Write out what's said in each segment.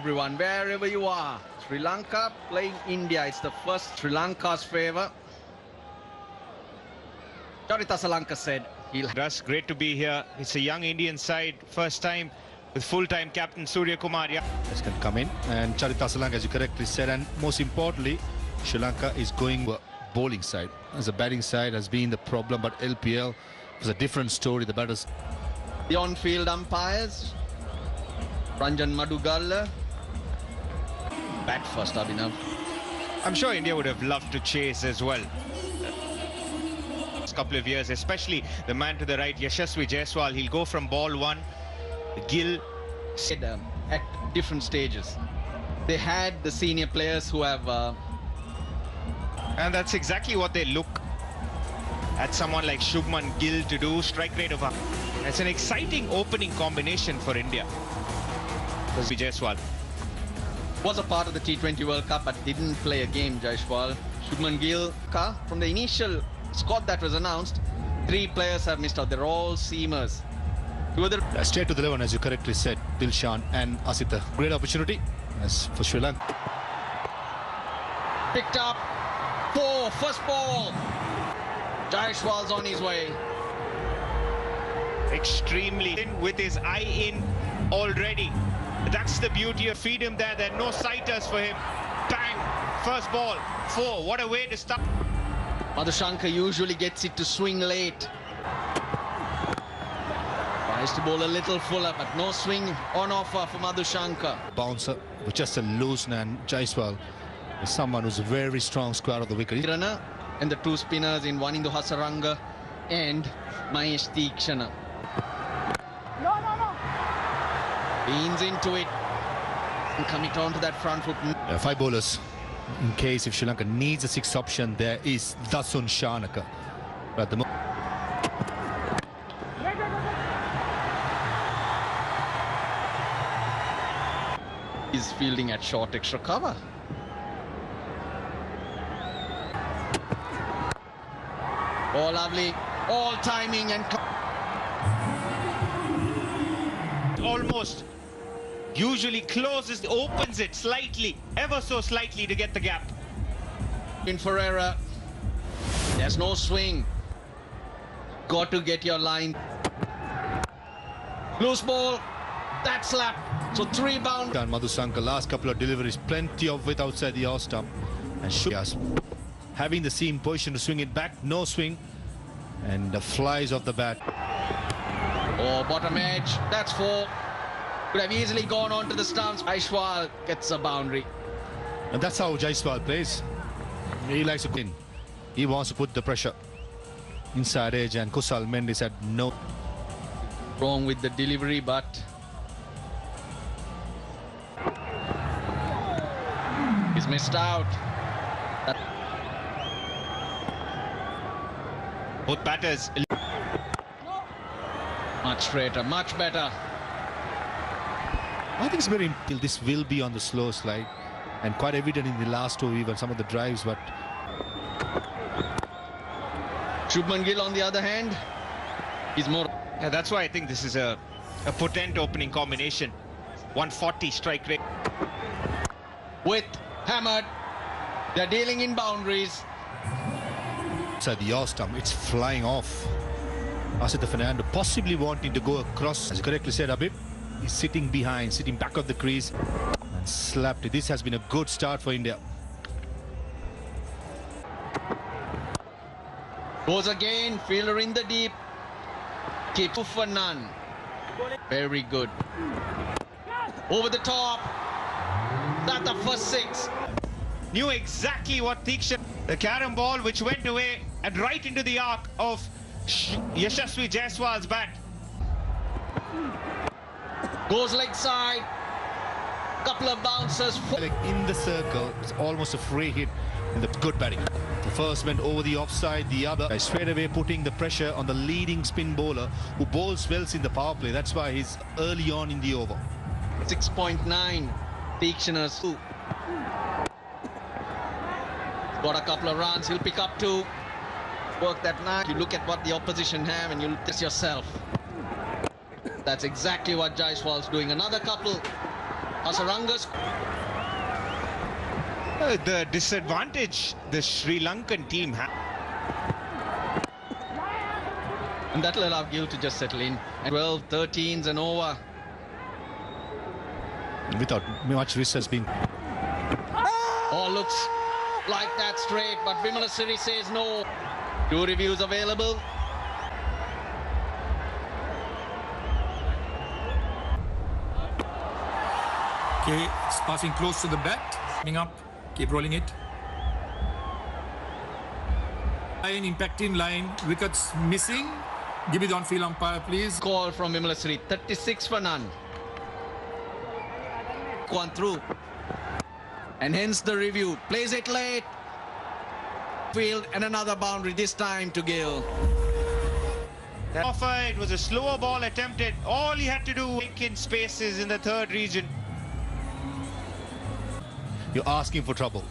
everyone, wherever you are. Sri Lanka playing India. It's the first Sri Lanka's favour. Charita Salanka said he'll... Russ, great to be here. It's a young Indian side, first time with full-time captain Surya Kumar. This can come in, and Charita Salanka, as you correctly said, and most importantly, Sri Lanka is going bowling side. As a batting side has been the problem, but LPL was a different story. The batters... The on-field umpires, Ranjan Madugalla. Bat first, Abhinav. I'm sure India would have loved to chase as well. This couple of years, especially the man to the right, Yashasvi Jaiswal, he'll go from ball one. Gill Said at different stages. They had the senior players who have... and that's exactly what they look at someone like Shubman Gill to do. Strike rate of... It's an exciting opening combination for India. Jaiswal was a part of the T20 World Cup but didn't play a game, Jaiswal. Shubman Gill, from the initial squad that was announced, 3 players have missed out. They're all seamers. Straight to the 11, as you correctly said, Dilshan and Asita. Great opportunity as for Sri Lanka. Picked up 4, first ball. Jaiswal's on his way. Extremely in with his eye in already. That's the beauty of feed him there. There are no sighters for him. Bang! First ball, 4. What a way to start. Madhushanka usually gets it to swing late. Tries to bowl a little fuller, but no swing on offer for Madhushanka. Bouncer with just a loose, and Jaiswal is someone who's a very strong square of the wicket. Kirana and the 2 spinners in Wanindu Hasaranga and Mahesh Theekshana. Leans into it and commit on to that front foot. 5 bowlers. In case if Sri Lanka needs a 6th option, there is Dasun Shanaka. But at the moment, he's fielding at short extra cover. Oh, lovely. All timing and... Almost. Usually closes, opens it slightly, ever so slightly to get the gap. In Ferreira, there's no swing. Got to get your line. Loose ball, that slap. So 3 bound. and Madhushanka, last couple of deliveries, plenty of width outside the off stump. And having the seam position to swing it back, no swing. And the flies off the bat. Oh, bottom edge, that's 4. Could have easily gone on to the stumps. Jaiswal gets a boundary. And that's how Jaiswal plays. He likes to go in. He wants to put the pressure inside edge, and Kusal Mendes had no... Wrong with the delivery, but... he's missed out. Both batters... Much straighter, much better. I think it's very... This will be on the slow slide, and quite evident in the last 2, even some of the drives, but... Shubman Gill, on the other hand, is more... Yeah, that's why I think this is a potent opening combination. 140 strike rate. With hammered. They're dealing in boundaries. Inside the off stump, it's flying off. Asita Fernando possibly wanting to go across, as you correctly said, Abib. He's sitting behind, sitting back of the crease, and slapped it. This has been a good start for India. Goes again, fielder in the deep. Keep for none. Very good. Over the top. That's the first 6. Knew exactly what Theekshana... The carom ball which went away and right into the arc of Yashasvi Jaiswal's bat. Goes leg side. Couple of bounces. In the circle, it's almost a free hit, and the good batting. The first went over the offside, the other straight away putting the pressure on the leading spin bowler who bowls well in the power play. That's why he's early on in the over. 6.9. Theekshana's 2. Got a couple of runs. He'll pick up 2. Work that night. You look at what the opposition have and you'll test yourself. That's exactly what Jaiswal's doing. Another couple. Asaranga's. The disadvantage the Sri Lankan team had. And that'll allow Gill to just settle in. 12, 13's and over. Without much risk has been. Oh, looks like that straight, but Vimala Siri says no. 2 reviews available. Okay, it's passing close to the bat. Coming up, keep rolling it. Line, impacting line, wickets missing. Give me the on-field umpire, please. Call from Vimala Siri, 36 for none. Gone through. And hence the review. Plays it late. Field and another boundary, this time to Gill. It was a slower ball attempted. All he had to do was make in spaces in the third region. You're asking for trouble.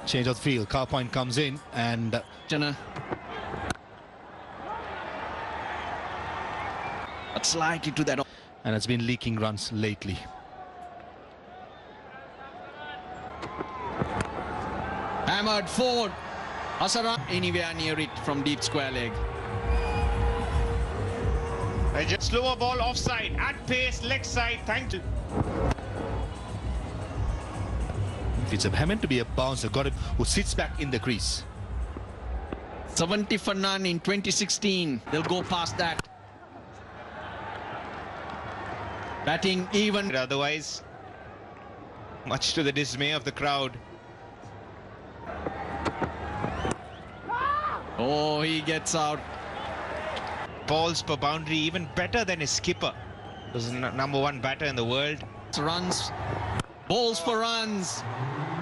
Change of field. Car point comes in and Jenna. But slightly to that. and it's been leaking runs lately. Hammered forward. Asara anywhere near it from deep square leg. A just slower ball offside, at pace, leg side, thank you. If it's meant to be a bouncer, got it, who sits back in the crease. 70 for none in 2016. They'll go past that. Batting even. Otherwise, much to the dismay of the crowd. Oh, he gets out. Balls per boundary even better than his skipper. This is #1 batter in the world. Runs. Balls for runs.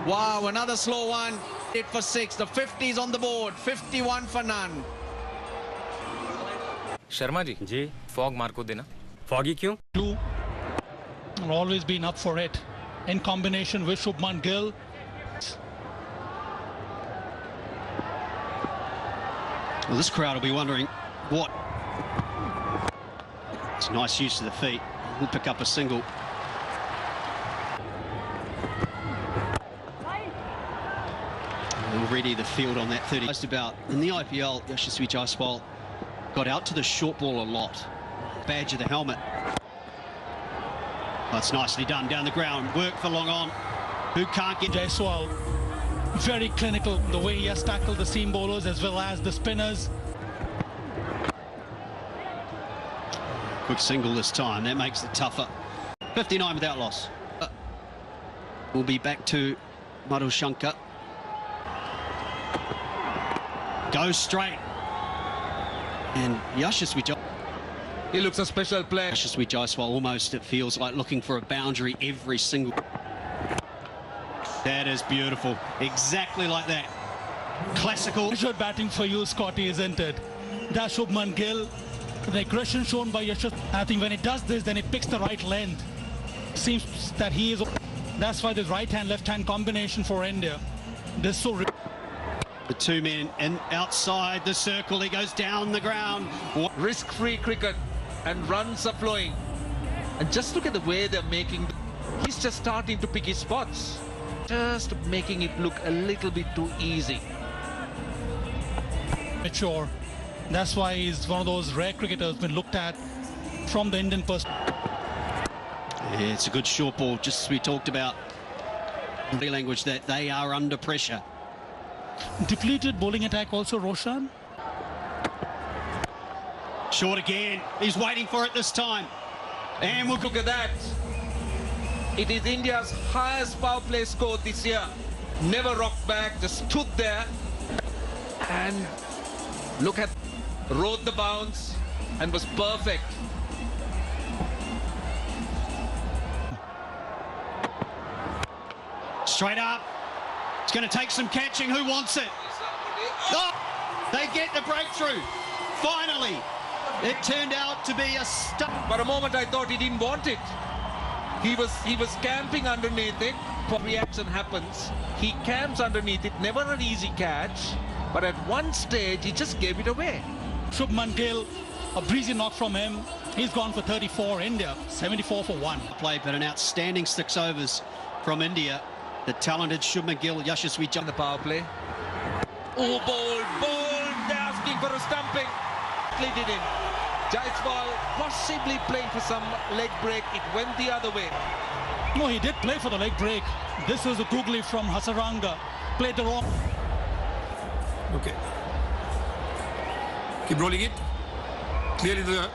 Wow, another slow one. 8 for 6. The 50's on the board. 51 for none. Sharma ji Fogg मार को देना foggy क्यों always been up for it in combination with Shubman Gill. Well, this crowd will be wondering what. It's nice use of the feet. We'll pick up a single. Already the field on that 30. Just about in the IPL, Yashasvi Jaiswal got out to the short ball a lot. Badge of the helmet. That's nicely done down the ground. Work for long on. Who can't get Jaiswal, very clinical the way he has tackled the seam bowlers as well as the spinners. Quick single this time. That makes it tougher. 59 without loss. We'll be back to Madhu Shankar. Goes straight. And Yashasvi Jaiswal. He looks a special player. Yashasvi Jaiswal almost, it feels like, looking for a boundary every single. That is beautiful. Exactly like that. Classical. Good batting for you, Scotty, isn't it? That's Shubman Gill. The aggression shown by Yashasvi. I think when he does this, then he picks the right length. Seems that he is. That's why this right-hand, left-hand combination for India. This so. The two men in outside the circle. He goes down the ground. Risk-free cricket and runs are flowing. And just look at the way they're making. He's just starting to pick his spots. Just making it look a little bit too easy. Mature. That's why he's one of those rare cricketers been looked at from the Indian perspective. Yeah, it's a good short ball, just as we talked about. Body language that they are under pressure. Depleted bowling attack also, Roshan. Short again. He's waiting for it this time. And we'll Look at that. It is India's highest power play score this year. Never rocked back, just stood there. And look at, rode the bounce and was perfect. straight up. It's going to take some catching. Who wants it? Oh, they get the breakthrough. Finally. It turned out to be a stuff. For a moment I thought he didn't want it. He was camping underneath it. Reaction happens. He camps underneath it. Never an easy catch. But at one stage he just gave it away. Shubman Gill, a breezy knock from him. He's gone for 34. India 74 for 1. Played, but an outstanding 6 overs from India. The talented Shubman Gill, Yashasvi On the power play. Oh, bold. They're asking for a stumping. Did in. Jaiswal possibly playing for some leg break. It went the other way. No, he did play for the leg break. This was a googly from Hasaranga. Played the wrong. Okay. Keep rolling it. Clearly the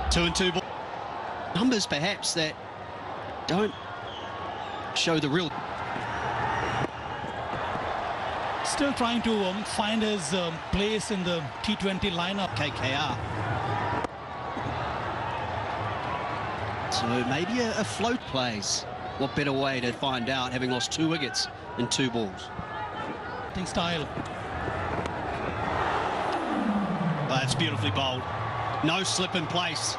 2-2 ball. Numbers perhaps that don't show the real. Still trying to find his place in the T20 lineup. KKR. So maybe a float plays. What better way to find out, having lost 2 wickets in 2 balls? Style. That's beautifully bowled. No slip in place.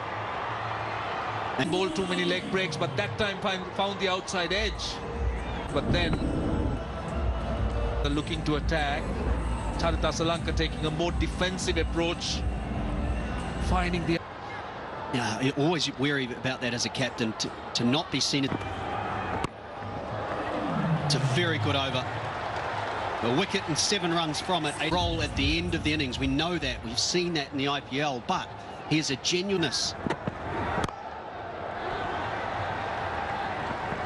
And bowled too many leg breaks, but that time found the outside edge. But then they're looking to attack. Charita Sri Lanka taking a more defensive approach, finding the. Yeah, you're always wary about that as a captain, to not be seen. It's a very good over. A wicket and 7 runs from it. A roll at the end of the innings. We know that. We've seen that in the IPL. But here's a genuineness.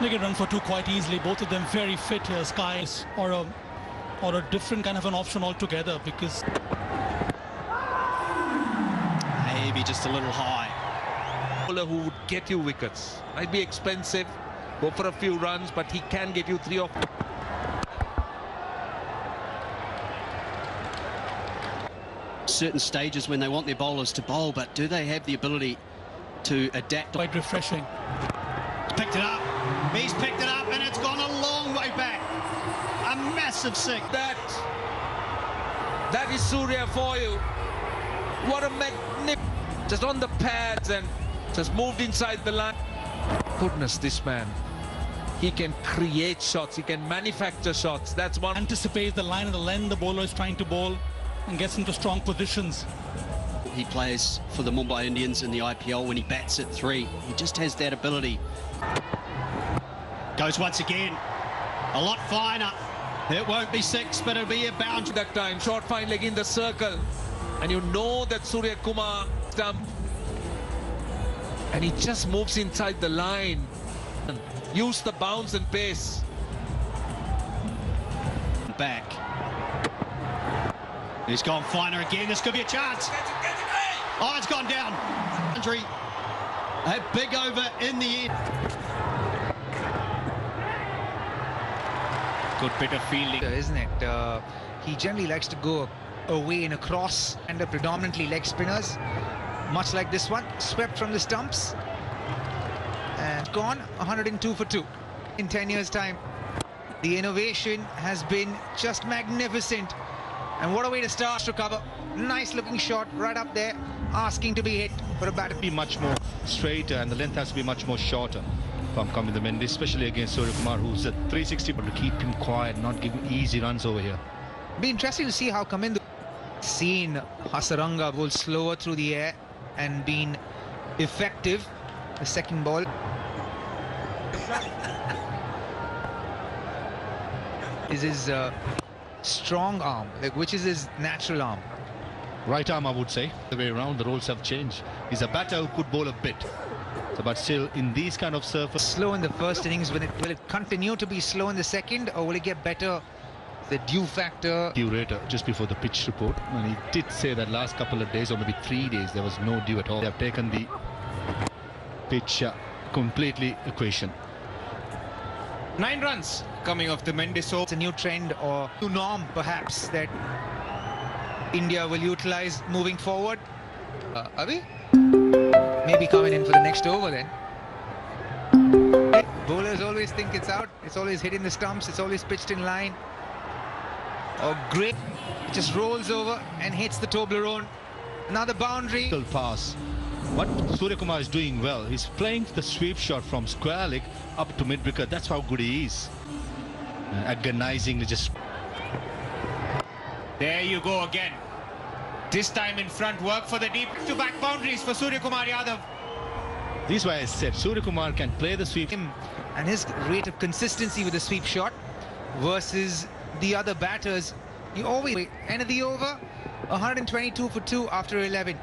They can run for 2 quite easily. Both of them very fit here. Skies or a different kind of an option altogether, because Maybe just a little high. Bowler who would get you wickets. Might be expensive. Go for a few runs, but he can get you 3 or 4. Certain stages when they want their bowlers to bowl, but do they have the ability to adapt? quite refreshing. He's picked it up. He's picked it up, and it's gone a long way back. A massive 6. That is Surya for you. What a magnificent. Just on the pads and just moved inside the line. Goodness, this man. He can create shots. He can manufacture shots. That's one. Anticipates the line and the length the bowler is trying to bowl and gets into strong positions. He plays for the Mumbai Indians in the IPL when he bats at 3. He just has that ability. Goes once again. A lot finer. It won't be 6, but it'll be a boundary. That time, short fine leg in the circle. And you know that Surya Kumar stump. And he just moves inside the line. Use the bounce and pace. Back. He's gone finer again. This could be a chance. Oh, it's gone down. Boundary. A big over in the end. Good bit of fielding, isn't it? He generally likes to go away in a cross, and predominantly leg spinners. Much like this one, swept from the stumps and gone 102 for 2 in 10 years' time. The innovation has been just magnificent. And what a way to start to cover. Nice looking shot right up there, asking to be hit for a batter. Be much more straighter, and the length has to be much more shorter from Kamil Mendy, especially against Surya Kumar, who's at 360, but to keep him quiet, not give him easy runs over here. Be interesting to see how Kamil seen Hasaranga bowl slower through the air and been effective. The second ball. Is his strong arm, which is his natural arm? Right arm, I would say. The way around, the roles have changed. He's a batter who could bowl a bit. So, but still, in these kind of surface. Slow in the first innings. Will it continue to be slow in the second, or will it get better? The dew factor. Dew rate just before the pitch report, and he did say that last couple of days, or maybe 3 days, there was no dew at all. They have taken the pitch completely equation. 9 runs coming off the Mendes. So it's a new trend or new norm, perhaps, that India will utilize moving forward. Are we? Maybe coming in for the next over then. Bowlers always think it's out. It's always hitting the stumps. It's always pitched in line. Oh, great. It just rolls over and hits the Toblerone. Another boundary. Pass. What Surya Kumar is doing well, he's playing the sweep shot from square leg up to mid-wicket. That's how good he is. Agonizingly just. There you go again. This time in front, work for the deep to back boundaries for Surya Kumar Yadav. This is why I said Surya Kumar can play the sweep. And his rate of consistency with the sweep shot versus the other batters. You always end of the over, 122 for 2 after 11.